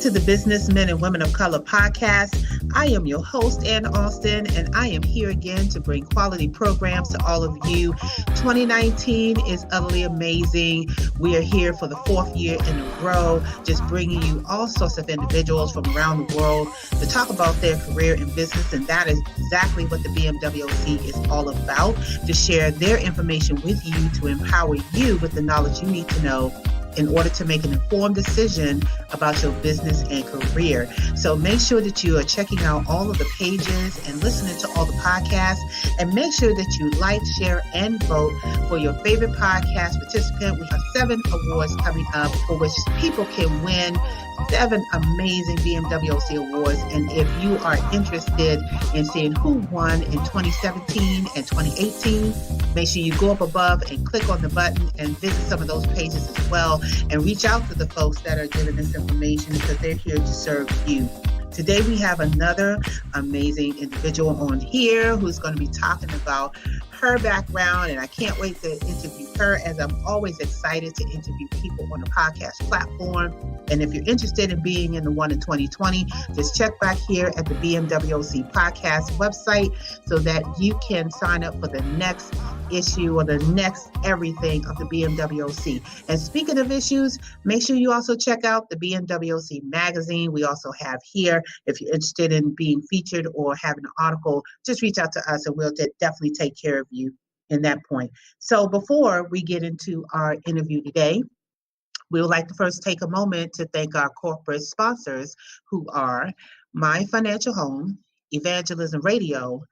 to the Businessmen and Women of Color podcast. I am your host, Ann Austin, and I am here again to bring quality programs to all of you. 2019 is utterly amazing. We are here for the fourth year in a row, just bringing you all sorts of individuals from around the world to talk about their career in business, and that is exactly what the BMWC is all about, to share their information with you to empower you with the knowledge you need to know in order to make an informed decision about your business and career. So make sure that you are checking out all of the pages and listening to all the podcasts, and make sure that you like, share, and vote for your favorite podcast participant. We have 7 awards coming up for which people can win 7 amazing BMWC awards. And if you are interested in seeing who won in 2017 and 2018, make sure you go up above and click on the button and visit some of those pages as well, and reach out to the folks that are giving this information, because they're here to serve you. Today we have another amazing individual on here who's going to be talking about her background, and I can't wait to interview her, as I'm always excited to interview people on the podcast platform. And if you're interested in being in the one in 2020, just check back here at the BMWC podcast website so that you can sign up for the next issue or the next everything of the BMWC. And speaking of issues, make sure you also check out the BMWC magazine we also have here. If you're interested in being featured or having an article, just reach out to us and we'll definitely take care of you in that point. So before we get into our interview today, we would like to first take a moment to thank our corporate sponsors, who are My Financial Home, Evangelism Radio,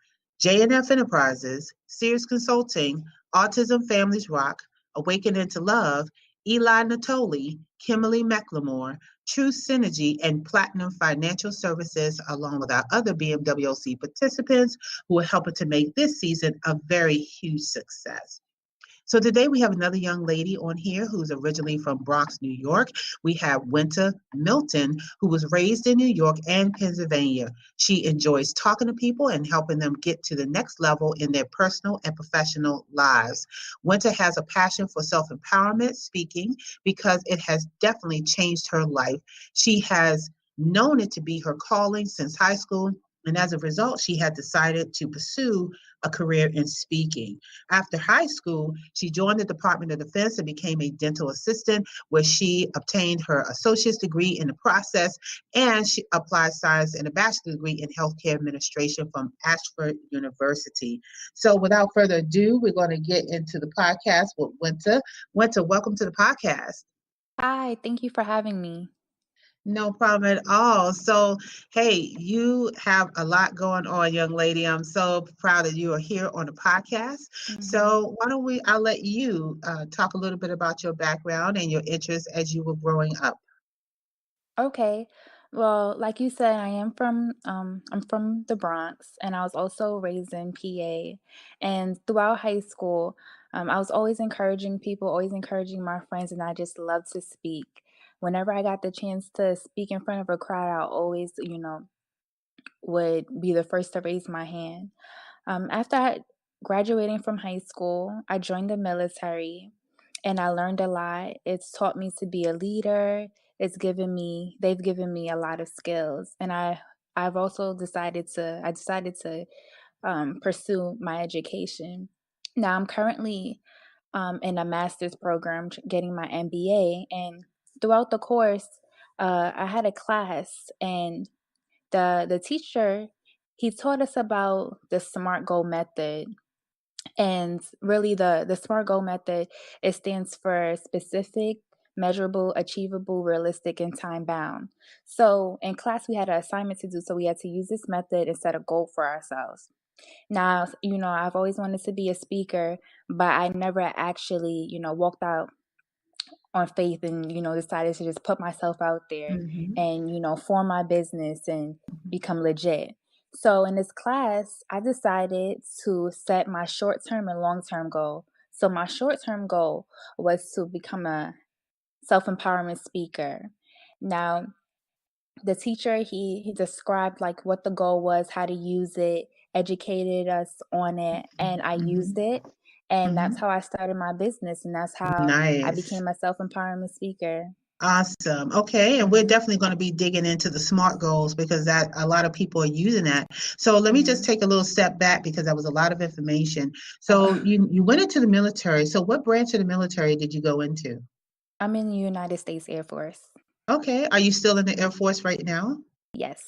J&F Enterprises, Sears Consulting, Autism Families Rock, Awakening to Love, Eli Natoli, Kimberly McLemore, True Synergy, and Platinum Financial Services, along with our other BMWC participants who are helping to make this season a very huge success. So today we have another young lady on here who's originally from Bronx, New York. We have Wynta Milton, who was raised in New York and Pennsylvania. She enjoys talking to people and helping them get to the next level in their personal and professional lives. Wynta has a passion for self-empowerment speaking because it has definitely changed her life. She has known it to be her calling since high school, and as a result, she had decided to pursue a career in speaking. After high school, she joined the Department of Defense and became a dental assistant, where she obtained her associate's degree in the process, and she applied science and a bachelor's degree in healthcare administration from Ashford University. So without further ado, we're going to get into the podcast with Wynta. Wynta, welcome to the podcast. Hi, thank you for having me. No problem at all. So, hey, you have a lot going on, young lady. I'm so proud that you are here on the podcast. So, why don't I'll let you talk a little bit about your background and your interests as you were growing up. Okay. Well, like you said, I'm from the Bronx, and I was also raised in PA. And throughout high school, I was always encouraging people, always encouraging my friends, and I just love to speak. Whenever I got the chance to speak in front of a crowd, I always, would be the first to raise my hand. After graduating from high school, I joined the military, and I learned a lot. It's taught me to be a leader. They've given me a lot of skills, and I've also decided to pursue my education. Now I'm currently in a master's program, getting my MBA, and throughout the course, I had a class, and the teacher, he taught us about the SMART goal method. And really, the SMART goal method, it stands for specific, measurable, achievable, realistic, and time bound. So in class we had an assignment to do, so we had to use this method and set a goal for ourselves. Now, I've always wanted to be a speaker, but I never actually, walked out on faith and, decided to just put myself out there and, form my business and become legit. So in this class, I decided to set my short-term and long-term goal. So my short-term goal was to become a self-empowerment speaker. Now, the teacher, he described like what the goal was, how to use it, educated us on it, and I used it. And that's how I started my business, and that's how I Nice. became a self-empowerment speaker. Awesome. Okay, and we're Mhm, definitely going to be digging into the SMART goals because that a lot of people are using that. So let me just mhm. take a little step back because that was a lot of information. So Oh, you went into the military. So what branch of the military did you go into? I'm in the United States Air Force. Okay, are you still in the Air Force right now? Yes.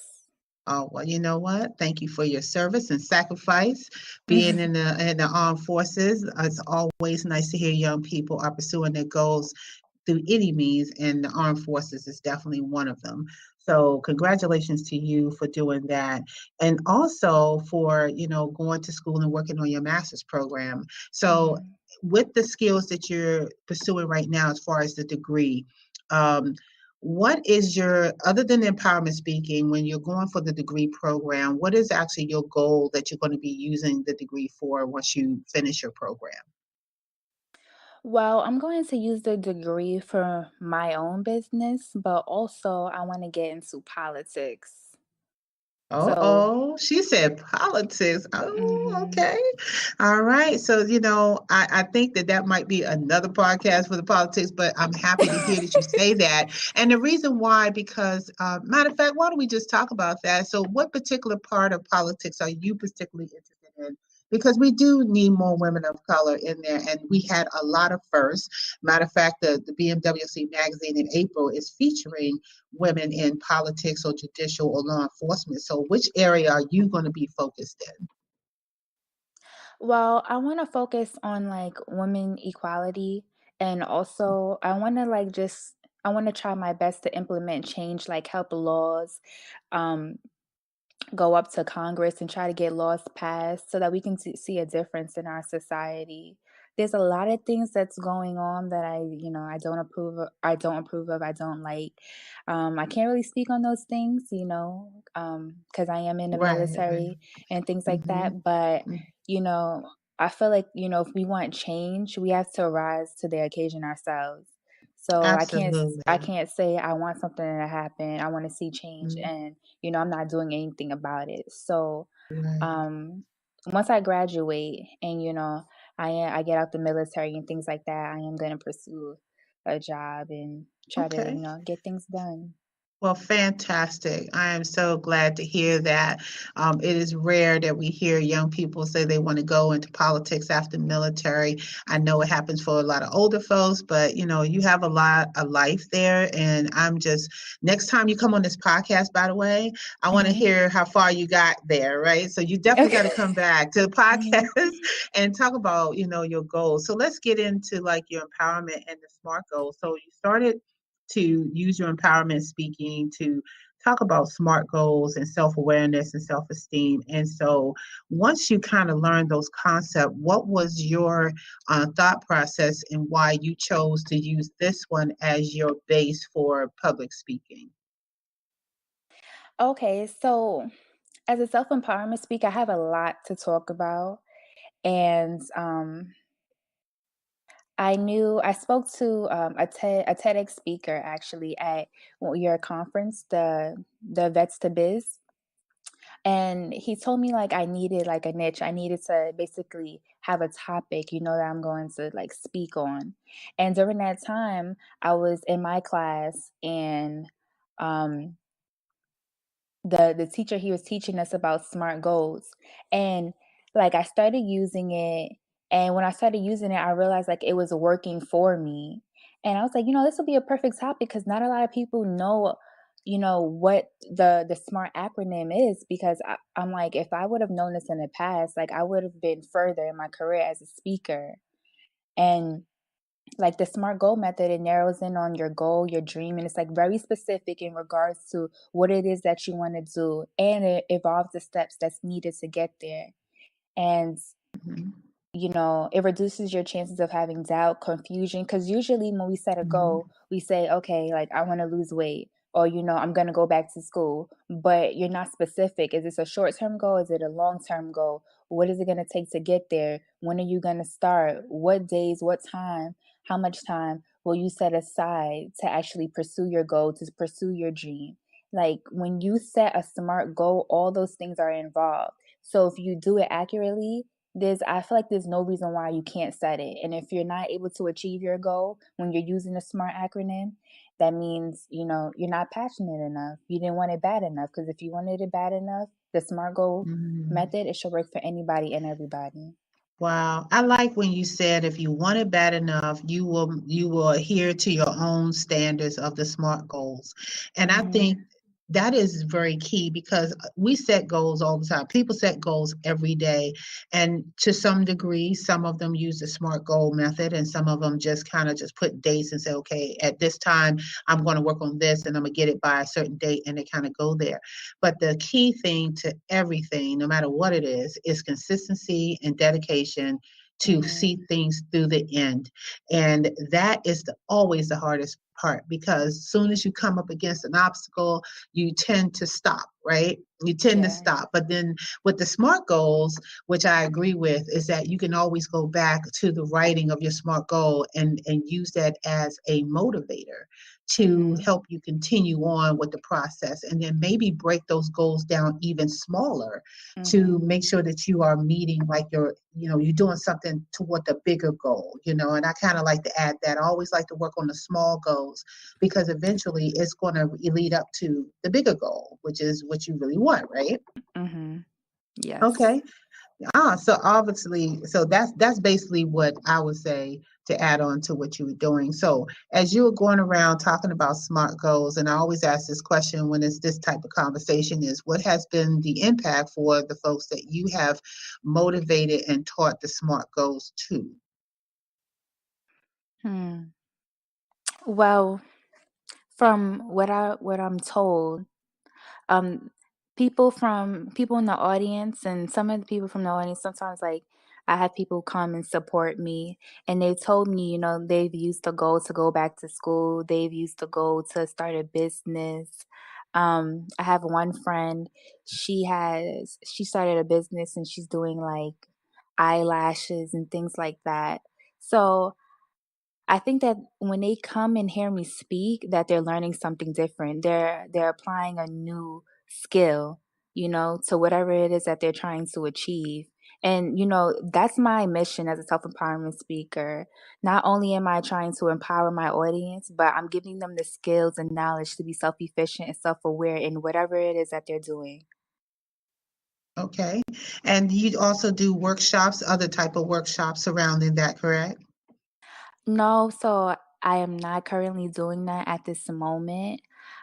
Oh, well, you know what? Thank you for your service and sacrifice. Being in the armed forces, it's always nice to hear young people are pursuing their goals through any means, and the armed forces is definitely one of them. So, congratulations to you for doing that, and also for going to school and working on your master's program. So, Mhm. with the skills that you're pursuing right now, as far as the degree, um, what is your, other than empowerment speaking, when you're going for the degree program, what is actually your goal that you're going to be using the degree for once you finish your program? Well, I'm going to use the degree for my own business, but also I want to get into politics. So, Oh, she said politics. Oh, mhm. okay. All right. So, I think that that might be another podcast for the politics, but I'm happy to hear that you say that. And the reason why, because, matter of fact, why don't we just talk about that? So, what particular part of politics are you particularly interested in? Because we do need more women of color in there, and we had a lot of firsts. Matter of fact, the BMWC magazine in April is featuring women in politics or judicial or law enforcement. So, which area are you going to be focused in? Well, I want to focus on like women equality, and also I want to I want to try my best to implement change, like help laws um go up to Congress and try to get laws passed so that we can see a difference in our society. There's a lot of things that's going on that I don't approve of, I don't like. I can't really speak on those things, because I am in the Right, right. military and things like Mm-hmm. that. But, you know, I feel like, if we want change, we have to rise to the occasion ourselves. So I Absolutely. can't say I want something to happen. I want to see change, Mm, and I'm not doing anything about it. So, right. um, once I graduate and I get out the military and things like that, I am gonna pursue a job and try to Okay. get things done. Well, fantastic. I am so glad to hear that. It is rare that we hear young people say they want to go into politics after military. I know it happens for a lot of older folks, but you have a lot of life there. And I'm just, next time you come on this podcast, by the way, I want to Mhm. hear how far you got there, right? So you definitely got to come back to the podcast Mhm. and talk about, your goals. So let's get into like your empowerment and the SMART goals. So you started to use your empowerment speaking to talk about SMART goals and self awareness and self esteem. And so, once you kind of learned those concepts, what was your thought process and why you chose to use this one as your base for public speaking? Okay, so as a self-empowerment speaker, I have a lot to talk about, and I spoke to a TEDx speaker actually at your conference, the Vets to Biz. And he told me like I needed like a niche. I needed to basically have a topic, that I'm going to like speak on. And during that time, I was in my class, and um the teacher, he was teaching us about SMART goals. And like I started using it, and when I started using it, I realized like it was working for me. And I was like, this would be a perfect topic because not a lot of people know, what the SMART acronym is, because I'm like, if I would have known this in the past, like I would have been further in my career as a speaker. And like the SMART goal method, it narrows in on your goal, your dream, and it's like very specific in regards to what it is that you want to do, and it involves the steps that's needed to get there. And Mhm, it reduces your chances of having doubt, confusion. Because usually when we set a mhm, goal, we say, okay, like I want to lose weight, or, I'm going to go back to school, but you're not specific. Is this a short term goal? Is it a long term goal? What is it going to take to get there? When are you going to start? What days, what time, how much time will you set aside to actually pursue your goal, to pursue your dream? Like when you set a SMART goal, all those things are involved. So if you do it accurately, I feel like there's no reason why you can't set it. And if you're not able to achieve your goal when you're using the SMART acronym, that means, you're not passionate enough. You didn't want it bad enough. Because if you wanted it bad enough, the SMART goal Mhm. method, it should work for anybody and everybody. Wow. I like when you said if you want it bad enough, you will adhere to your own standards of the SMART goals. And I Mhm. think that is very key because we set goals all the time. People set goals every day. And to some degree, some of them use the SMART goal method and some of them just kind of just put dates and say, okay, at this time, I'm going to work on this and I'm going to get it by a certain date and they kind of go there. But the key thing to everything, no matter what it is consistency and dedication to see Mhm. things through the end. And that is always the hardest part because as soon as you come up against an obstacle, you tend to stop, right? You tend to Yeah. stop. But then with the SMART goals, which I agree with, is that you can always go back to the writing of your SMART goal and use that as a motivator to Mhm. help you continue on with the process and then maybe break those goals down even smaller to Mhm. make sure that you are meeting like you're doing something toward the bigger goal, and I kind of like to add that. I always like to work on the small goals because eventually it's going to lead up to the bigger goal, which is what you really want, right? Mhm. Yes. Okay. So obviously, so that's basically what I would say to add on to what you were doing. So as you were going around talking about SMART goals, and I always ask this question when it's this type of conversation is what has been the impact for the folks that you have motivated and taught the SMART goals to? Hmm. Well, from what I'm told, um people in the audience, and some of the people from the audience, sometimes like I have people come and support me, and they told me, they've used the goal to go back to school, they've used the goal to start a business. I have one friend, she started a business and she's doing like eyelashes and things like that. So I think that when they come and hear me speak, that they're learning something different. They're applying a new skill, to whatever it is that they're trying to achieve. And that's my mission as a self-empowerment speaker. Not only am I trying to empower my audience, but I'm giving them the skills and knowledge to be self-efficient and self-aware in whatever it is that they're doing. Okay. And you also do workshops, other type of workshops surrounding that, correct? No, so I am not currently doing that at this moment.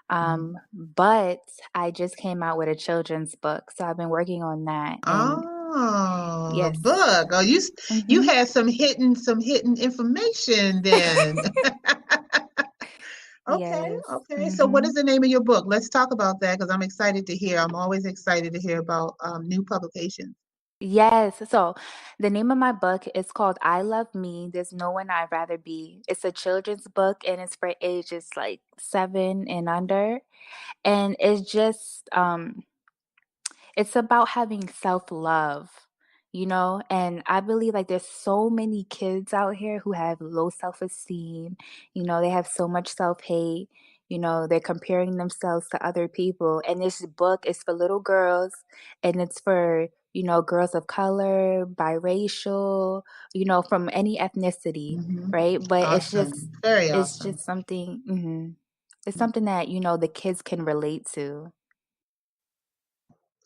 Mhm. But I just came out with a children's book, so I've been working on that. And Oh, a yes. book. Oh, you Hmm. had some hidden information then. Okay, Yes. okay. So what Hmm. is the name of your book? Let's talk about that because I'm excited to hear. I'm always excited to hear about new publications. Yes. So the name of my book is called I Love Me. There's No One I'd Rather Be. It's a children's book and it's for ages like 7 and under. And it's about having self-love, and I believe like there's so many kids out here who have low self-esteem, they have so much self-hate, they're comparing themselves to other people. And this book is for little girls and it's for, girls of color, biracial, from any ethnicity, Hmm. right? But Awesome. Very it's awesome. just something, it's something that, the kids can relate to.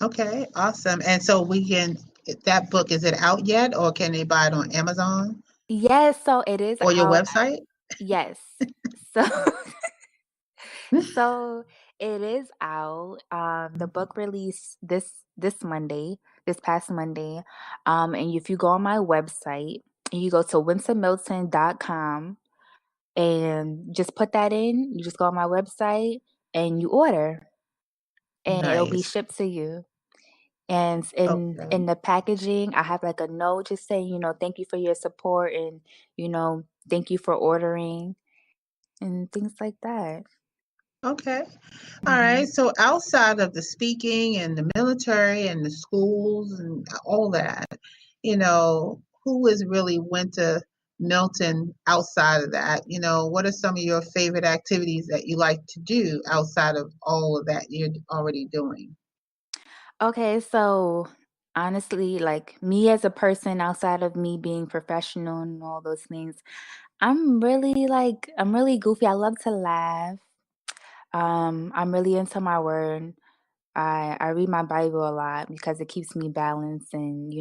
Okay, awesome. And so that book, is it out yet or can they buy it on Amazon Yes, so it is or your out. website? Yes. So so it is out. The book released this Monday, this past Monday. And if you go on my website and you go to wintamilton.com and just put that in, you just go on my website and you order and it'll be Nice. shipped to you. And in Okay. the packaging, I have like a note just saying, thank you for your support and, thank you for ordering and things like that. Okay. All right. Mhm. So outside of the speaking and the military and the schools and all that, who is really Winter Milton outside of that? What are some of your favorite activities that you like to do outside of all of that you're already doing? Okay, so honestly, like me as a person outside of me being professional and all those things, I'm really goofy. I love to laugh. I'm really into my word. I read my Bible a lot because it keeps me balanced and,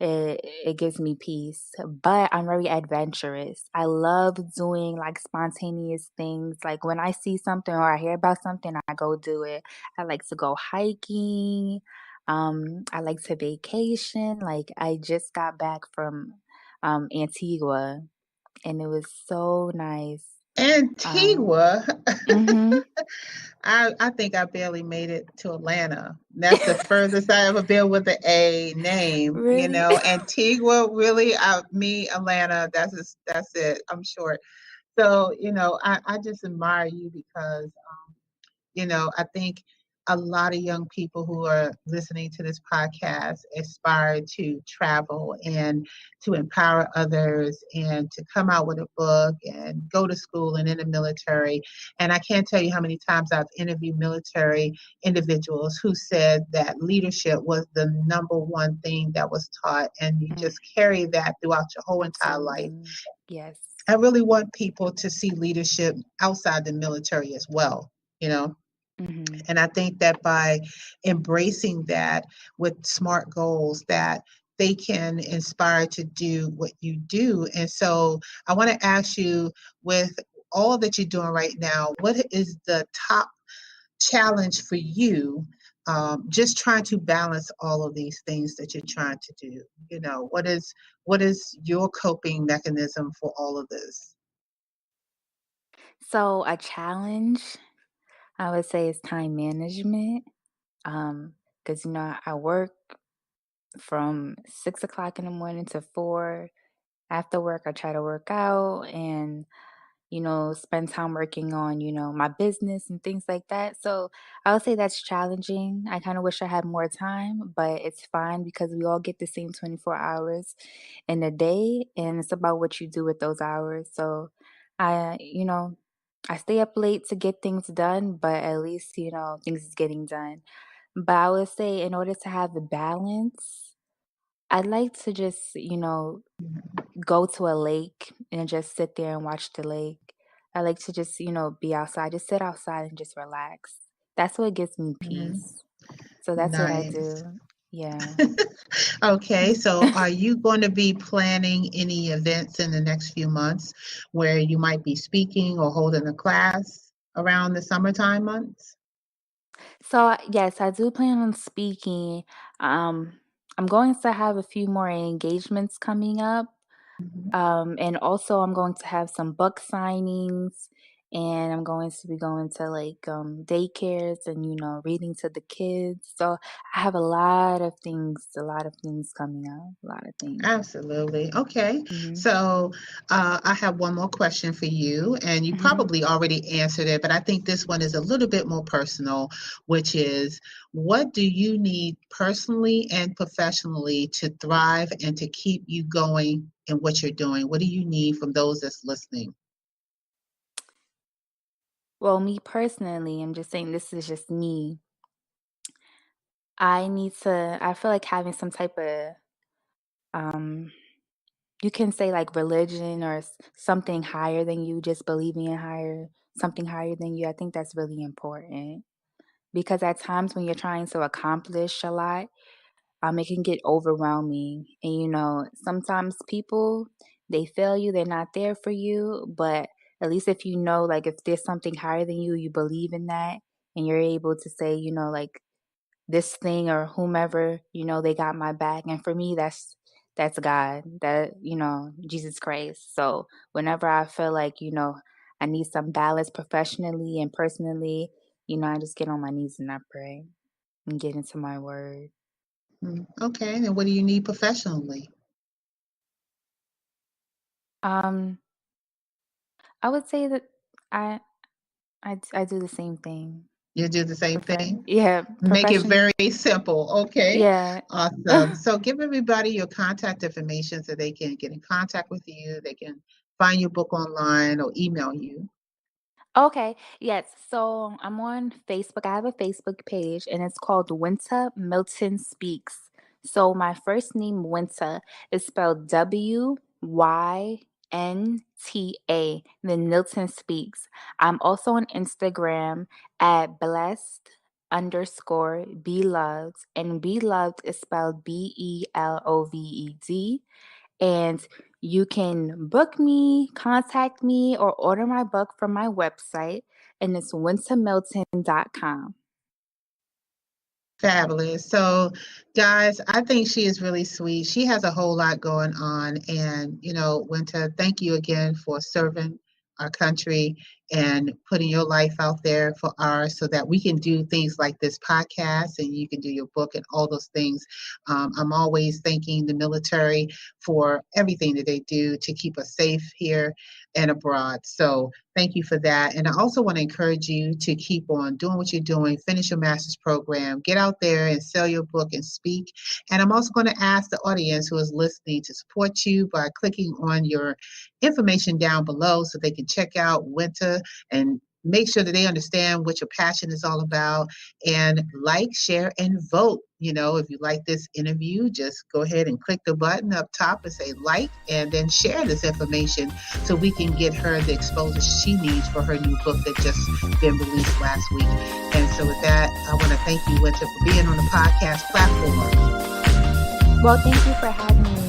it gives me peace. But I'm very adventurous. I love doing like spontaneous things. Like when I see something or I hear about something, I go do it. I like to go hiking. I like to vacation. Like I just got back from Antigua and it was so nice. Um, Antigua. mhm. I think I barely made it to Atlanta. That's the furthest I ever been with an A name, you Really? know. Antigua, really, me, Atlanta, that's it. I'm short. So, I just admire you because I think a lot of young people who are listening to this podcast aspire to travel and to empower others and to come out with a book and go to school and in the military. And I can't tell you how many times I've interviewed military individuals who said that leadership was the number one thing that was taught, and you Mm, just carry that throughout your whole entire life. absolutely. Yes. I really want people to see leadership outside the military as well, you know. Mhm. And I think that by embracing that with smart goals, that they can inspire to do what you do. And so I want to ask you, with all that you're doing right now, what is the top challenge for you? Just trying to balance all of these things that you're trying to do. What is your coping mechanism for all of this? So a challenge, I would say, is time management. Because I work from 6 o'clock in the morning to 4. After work, I try to work out and spend time working on, my business and things like that. So I would say that's challenging. I kind of wish I had more time, but it's fine because we all get the same 24 hours in a day, and it's about what you do with those hours. So I, you know, I stay up late to get things done, but at least, things is getting done. But I would say in order to have the balance, I'd like to just, go to a lake and just sit there and watch the lake. I like to just, be outside, just sit outside and just relax. That's what gives me Mhm. peace. So that's what I Nice. do. Yeah. Okay, so are you going to be planning any events in the next few months where you might be speaking or holding a class around the summertime months? So yes, I do plan on speaking. Um, I'm going to have a few more engagements coming up. Mhm. And also I'm going to have some book signings and I'm going to be going to like daycares and reading to the kids. So I have a lot of things coming up, a lot of things. Absolutely. Okay. Mhm. So I have one more question for you, and you Mhm. probably already answered it, but I think this one is a little bit more personal, which is, what do you need personally and professionally to thrive and to keep you going in what you're doing? What do you need from those that's listening? Well, me personally, I'm just saying this is just me. I feel like having some type of um you can say like religion or something higher than you, just believing in something higher than you. I think that's really important. Because at times when you're trying to accomplish a lot, it can get overwhelming. And sometimes people they fail you, they're not there for you. But at least if like if there's something higher than you, you believe in that, and you're able to say, like this thing or whomever, they got my back. And for me, that's God, that Jesus Christ. So whenever I feel like I need some balance professionally and personally, I just get on my knees and I pray and get into my word. Okay, and what do you need professionally? Um, I would say that I I do the same thing. You do the same thing? Yeah, Make it profession. very simple. Okay. Yeah. Awesome. So give everybody your contact information so they can get in contact with you. They can find your book online or email you. Okay. Yes. So I'm on Facebook. I have a Facebook page and it's called Wynta Milton Speaks. So my first name Wynta is spelled WYNTA. then Milton Speaks. I'm also on Instagram at blessed_beloved, and beloved is spelled Beloved. And you can book me, contact me, or order my book from my website, and it's wintamilton.com. Fabulous. So, guys, I think she is really sweet. She has a whole lot going on. And, Winter, thank you again for serving our country and putting your life out there for ours so that we can do things like this podcast and you can do your book and all those things. I'm always thanking the military for everything that they do to keep us safe here and abroad. So, thank you for that. And I also want to encourage you to keep on doing what you're doing, finish your master's program, get out there and sell your book and speak. And I'm also going to ask the audience who is listening to support you by clicking on your information down below so they can check out Wynta and make sure that they understand what your passion is all about, and like, share, and vote. If you like this interview, just go ahead and click the button up top and say like, and then share this information so we can get her the exposure she needs for her new book that just been released last week. And so with that, I want to thank you, Wynta, for being on the podcast platform. Well, thank you for having me.